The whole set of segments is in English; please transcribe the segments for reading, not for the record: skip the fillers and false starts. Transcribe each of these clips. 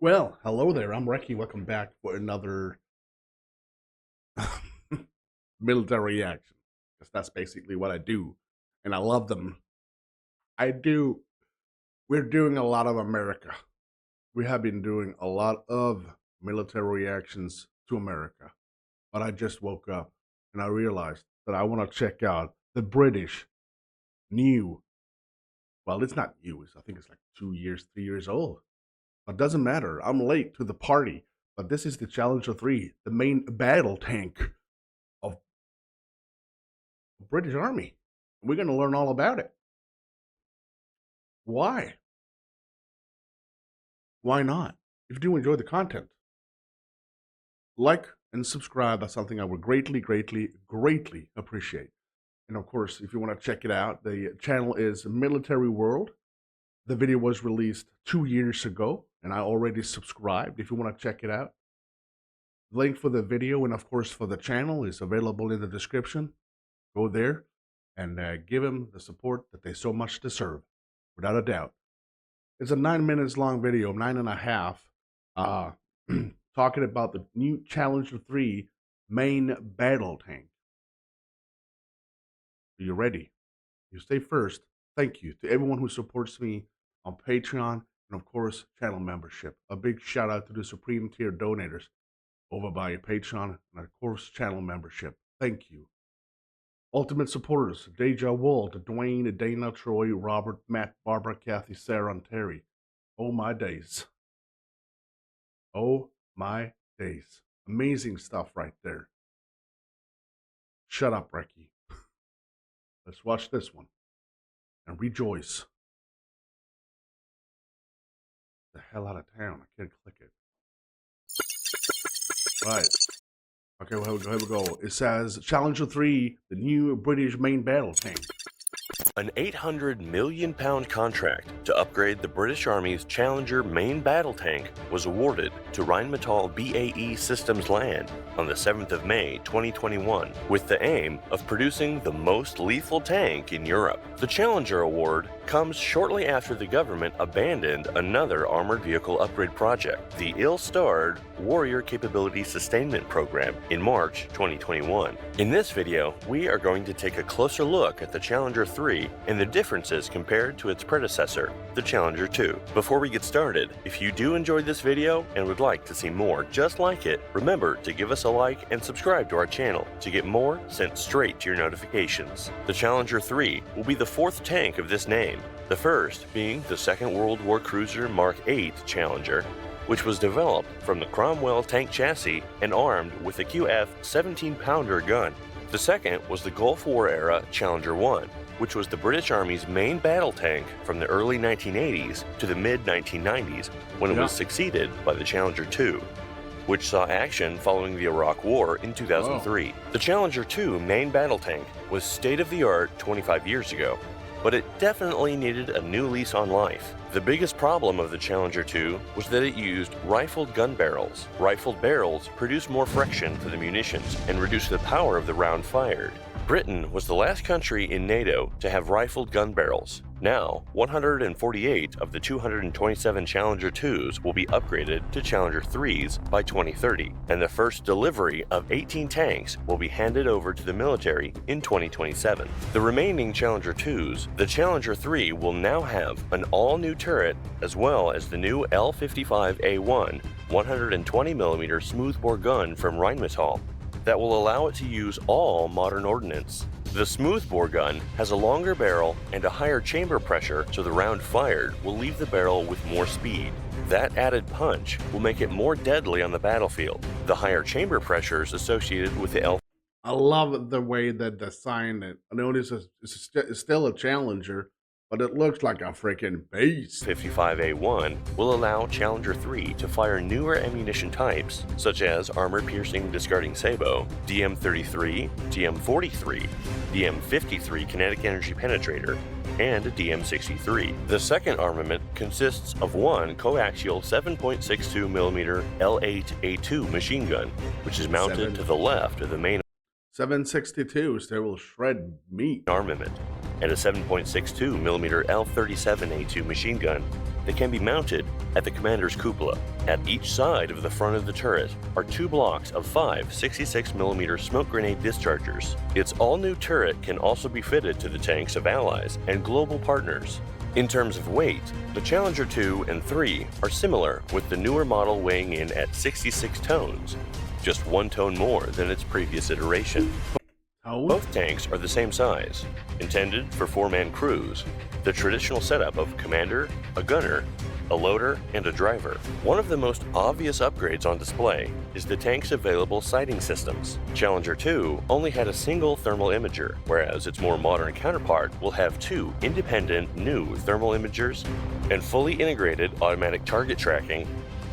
Well, hello there. I'm Recky. Welcome back for another military action. Because that's basically what I do. And I love them. I do. We're doing a lot of America. We have been doing a lot of military reactions to America. But I just woke up and I realized that I want to check out the British new. Well, it's not new. I think it's like 2 years, 3 years old. But doesn't matter. I'm late to the party. But this is the Challenger 3, the main battle tank of British Army. We're going to learn all about it. Why? Why not? If you do enjoy the content, like and subscribe. That's something I would greatly, greatly, greatly appreciate. And of course, if you want to check it out, the channel is Military World. The video was released 2 years ago, and I already subscribed. If you want to check it out, the link for the video and of course for the channel is available in the description. Go there and give them the support that they so much deserve, without a doubt. It's a 9 minutes long video, 9.5, talking about the new Challenger 3 main battle tank. Are you ready? You stay first. Thank you to everyone who supports me on Patreon and, of course, channel membership. A big shout out to the Supreme Tier donators over by Patreon and, of course, channel membership. Thank you. Ultimate supporters: Deja Walt, Dwayne, Dana, Troy, Robert, Matt, Barbara, Kathy, Sarah, and Terry. Oh my days. Oh my days. Amazing stuff right there. Shut up, Recky. Let's watch this one and rejoice. The hell out of town. I can't click it. Right. Okay, well, here we go. It says Challenger 3, the new British main battle tank. An £800 million contract to upgrade the British Army's Challenger main battle tank was awarded to Rheinmetall BAE Systems Land on the 7th of May 2021, with the aim of producing the most lethal tank in Europe. The Challenger award comes shortly after the government abandoned another armored vehicle upgrade project, the ill-starred Warrior Capability Sustainment Program, in March 2021. In this video, we are going to take a closer look at the Challenger 3 and the differences compared to its predecessor, the Challenger 2. Before we get started, if you do enjoy this video and would like to see more just like it, remember to give us a like and subscribe to our channel to get more sent straight to your notifications. The Challenger 3 will be the fourth tank of this name, the first being the Second World War Cruiser Mark 8 Challenger, which was developed from the Cromwell tank chassis and armed with a QF 17-pounder gun. The second was the Gulf War era Challenger 1, which was the British Army's main battle tank from the early 1980s to the mid-1990s, when it was succeeded by the Challenger 2, which saw action following the Iraq War in 2003. The Challenger 2 main battle tank was state-of-the-art 25 years ago, but it definitely needed a new lease on life. The biggest problem of the Challenger 2 was that it used rifled gun barrels. Rifled barrels produce more friction for the munitions and reduce the power of the round fired. Britain was the last country in NATO to have rifled gun barrels. Now, 148 of the 227 Challenger 2s will be upgraded to Challenger 3s by 2030, and the first delivery of 18 tanks will be handed over to the military in 2027. The remaining Challenger 2s, the Challenger 3 will now have an all-new turret as well as the new L55A1 120mm smoothbore gun from Rheinmetall that will allow it to use all modern ordnance. The smoothbore gun has a longer barrel and a higher chamber pressure, so the round fired will leave the barrel with more speed. That added punch will make it more deadly on the battlefield. The higher chamber pressures associated with the L. I love the way that they signed it. I know it's still a Challenger, but it looks like a freaking beast. 55A1 will allow Challenger 3 to fire newer ammunition types, such as armor-piercing discarding sabot, DM33, DM43, DM53 kinetic energy penetrator, and a DM63. The second armament consists of one coaxial 7.62mm L8A2 machine gun, which is mounted to the left of the main 7.62s, they will shred meat. armament, and a 7.62mm L37A2 machine gun that can be mounted at the commander's cupola. At each side of the front of the turret are 2 blocks of 5 66mm smoke grenade dischargers. Its all-new turret can also be fitted to the tanks of allies and global partners. In terms of weight, the Challenger 2 and 3 are similar, with the newer model weighing in at 66 tons, just 1 ton more than its previous iteration. Both tanks are the same size, intended for 4-man crews, the traditional setup of commander, a gunner, a loader, and a driver. One of the most obvious upgrades on display is the tank's available sighting systems. Challenger 2 only had a single thermal imager, whereas its more modern counterpart will have 2 independent new thermal imagers and fully integrated automatic target tracking,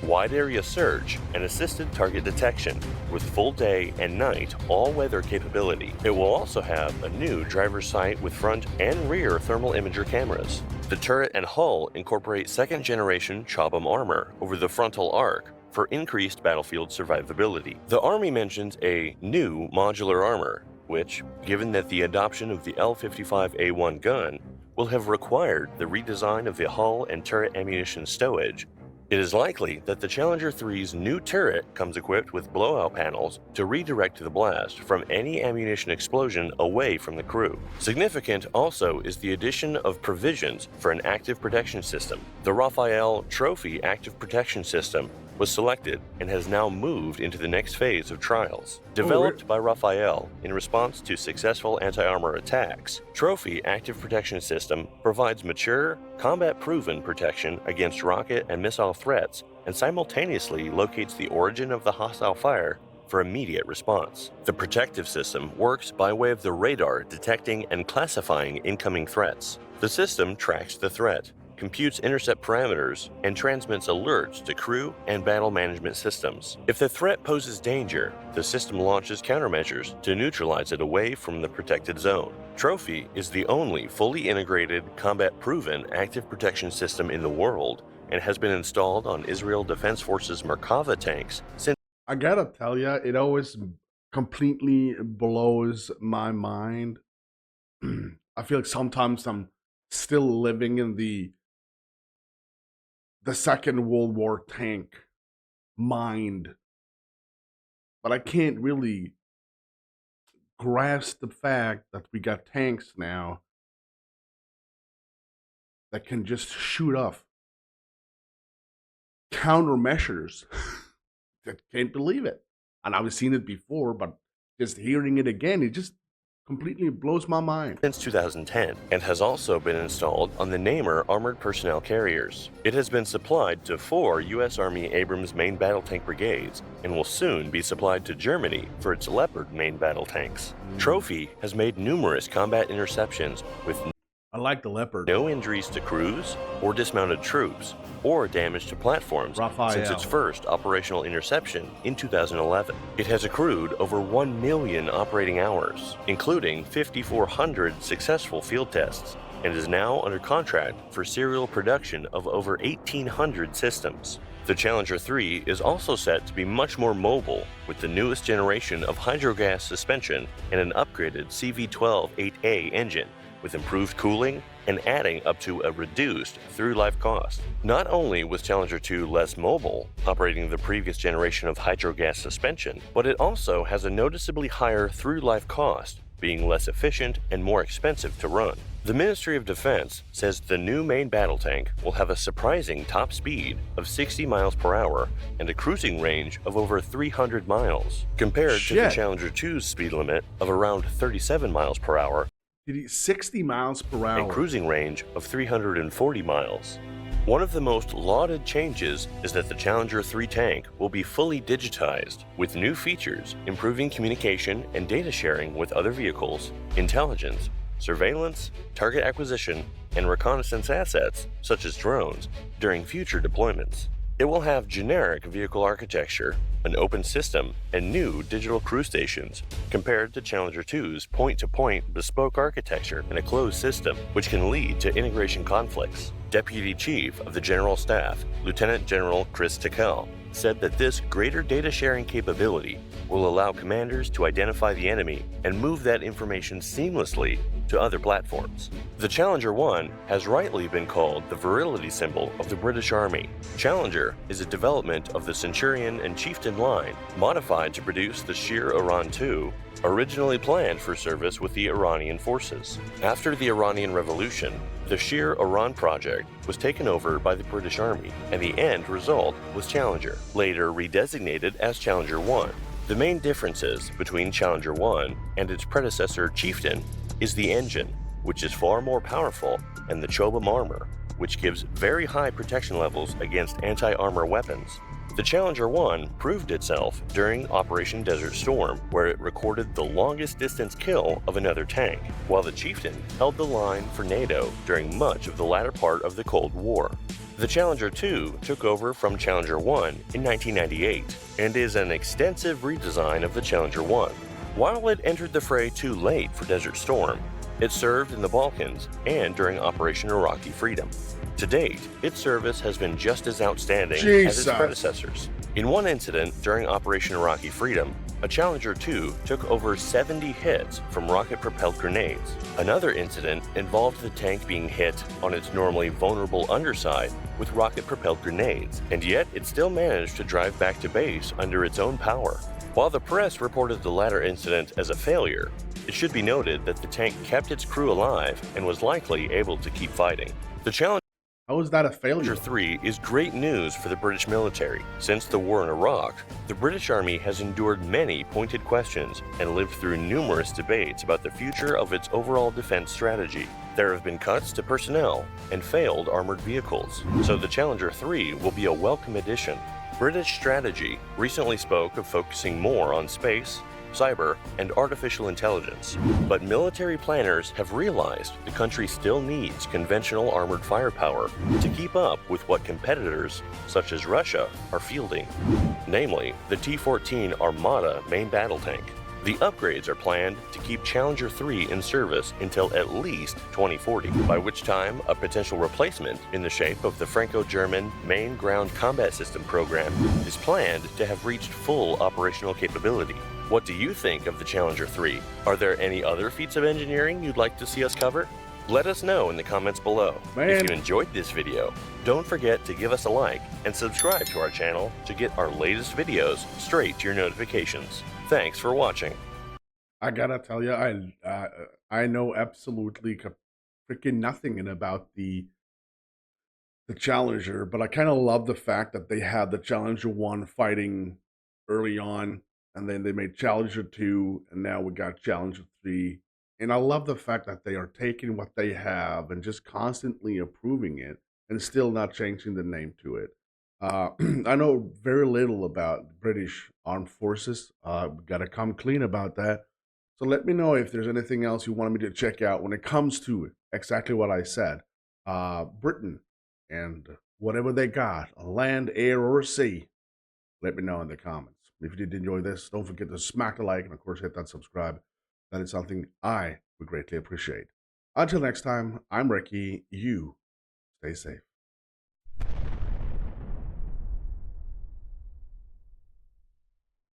wide area search, and assisted target detection with full day and night all-weather capability. It will also have a new driver's sight with front and rear thermal imager cameras. The turret and hull incorporate second-generation Chobham armor over the frontal arc for increased battlefield survivability. The Army mentions a new modular armor, which, given that the adoption of the L55A1 gun will have required the redesign of the hull and turret ammunition stowage, it is likely that the Challenger 3's new turret comes equipped with blowout panels to redirect the blast from any ammunition explosion away from the crew. Significant also is the addition of provisions for an active protection system. The Raphael Trophy Active Protection System was selected and has now moved into the next phase of trials. Developed by Raphael in response to successful anti-armor attacks, Trophy Active Protection System provides mature, combat-proven protection against rocket and missile threats and simultaneously locates the origin of the hostile fire for immediate response. The protective system works by way of the radar detecting and classifying incoming threats. The system tracks the threat, computes intercept parameters, and transmits alerts to crew and battle management systems. If the threat poses danger, the system launches countermeasures to neutralize it away from the protected zone. Trophy is the only fully integrated, combat-proven active protection system in the world and has been installed on Israel Defense Forces Merkava tanks since. I gotta tell you, it always completely blows my mind. I feel like sometimes I'm still living in the Second World War tank mind, but I can't really grasp the fact that we got tanks now that can just shoot off countermeasures. I can't believe it. And I've seen it before, but just hearing it again, it just completely blows my mind. Since 2010, and has also been installed on the Namer armored personnel carriers. It has been supplied to 4 U.S. Army Abrams main battle tank brigades and will soon be supplied to Germany for its Leopard main battle tanks. Trophy has made numerous combat interceptions with I like the Leopard. no injuries to crews or dismounted troops or damage to platforms since its first operational interception in 2011. It has accrued over 1 million operating hours, including 5,400 successful field tests, and is now under contract for serial production of over 1,800 systems. The Challenger 3 is also set to be much more mobile with the newest generation of hydrogas suspension and an upgraded CV-12-8A engine, with improved cooling and adding up to a reduced through-life cost. Not only was Challenger 2 less mobile, operating the previous generation of hydrogas suspension, but it also has a noticeably higher through-life cost, being less efficient and more expensive to run. The Ministry of Defense says the new main battle tank will have a surprising top speed of 60 miles per hour and a cruising range of over 300 miles, compared to the Challenger 2's speed limit of around 37 miles per hour 60 miles per hour and cruising range of 340 miles. One of the most lauded changes is that the Challenger 3 tank will be fully digitized, with new features improving communication and data sharing with other vehicles, intelligence, surveillance, target acquisition, and reconnaissance assets, such as drones, during future deployments. It will have generic vehicle architecture, an open system, and new digital crew stations, compared to Challenger 2's point-to-point bespoke architecture and a closed system, which can lead to integration conflicts. Deputy Chief of the General Staff, Lieutenant General Chris Tickell, said that this greater data sharing capability will allow commanders to identify the enemy and move that information seamlessly to other platforms. The Challenger 1 has rightly been called the virility symbol of the British Army. Challenger is a development of the Centurion and Chieftain line, modified to produce the Sher Iran II, originally planned for service with the Iranian forces. After the Iranian Revolution, the Sher Iran project was taken over by the British Army, and the end result was Challenger, later redesignated as Challenger 1. The main differences between Challenger 1 and its predecessor Chieftain is the engine, which is far more powerful, and the Chobham armor, which gives very high protection levels against anti-armor weapons. The Challenger 1 proved itself during Operation Desert Storm, where it recorded the longest distance kill of another tank, while the Chieftain held the line for NATO during much of the latter part of the Cold War. The Challenger 2 took over from Challenger 1 in 1998 and is an extensive redesign of the Challenger 1. While it entered the fray too late for Desert Storm, it served in the Balkans and during Operation Iraqi Freedom. To date, its service has been just as outstanding as its predecessors. In one incident during Operation Iraqi Freedom, a Challenger 2 took over 70 hits from rocket-propelled grenades. Another incident involved the tank being hit on its normally vulnerable underside with rocket-propelled grenades, and yet it still managed to drive back to base under its own power. While the press reported the latter incident as a failure, it should be noted that the tank kept its crew alive and was likely able to keep fighting. The Challenger How is that a failure? 3 is great news for the British military. Since the war in Iraq, the British Army has endured many pointed questions and lived through numerous debates about the future of its overall defense strategy. There have been cuts to personnel and failed armored vehicles, so the Challenger 3 will be a welcome addition. British strategy recently spoke of focusing more on space, cyber, and artificial intelligence. But military planners have realized the country still needs conventional armored firepower to keep up with what competitors, such as Russia, are fielding, namely the T-14 Armata main battle tank. The upgrades are planned to keep Challenger 3 in service until at least 2040, by which time a potential replacement in the shape of the Franco-German Main Ground Combat System program is planned to have reached full operational capability. What do you think of the Challenger 3? Are there any other feats of engineering you'd like to see us cover? Let us know in the comments below. If you enjoyed this video, don't forget to give us a like and subscribe to our channel to get our latest videos straight to your notifications. Thanks for watching. I gotta tell you, I know absolutely freaking nothing about the Challenger, but I kind of love the fact that they had the Challenger 1 fighting early on, and then they made Challenger 2, and now we got Challenger 3. And I love the fact that they are taking what they have and just constantly improving it and still not changing the name to it. I know very little about British Armed Forces. Got to come clean about that. So let me know if there's anything else you want me to check out when it comes to exactly what I said. Britain and whatever they got, on land, air, or sea, let me know in the comments. If you did enjoy this, don't forget to smack the like and, of course, hit that subscribe. That is something I would greatly appreciate. Until next time, I'm Recky. You stay safe.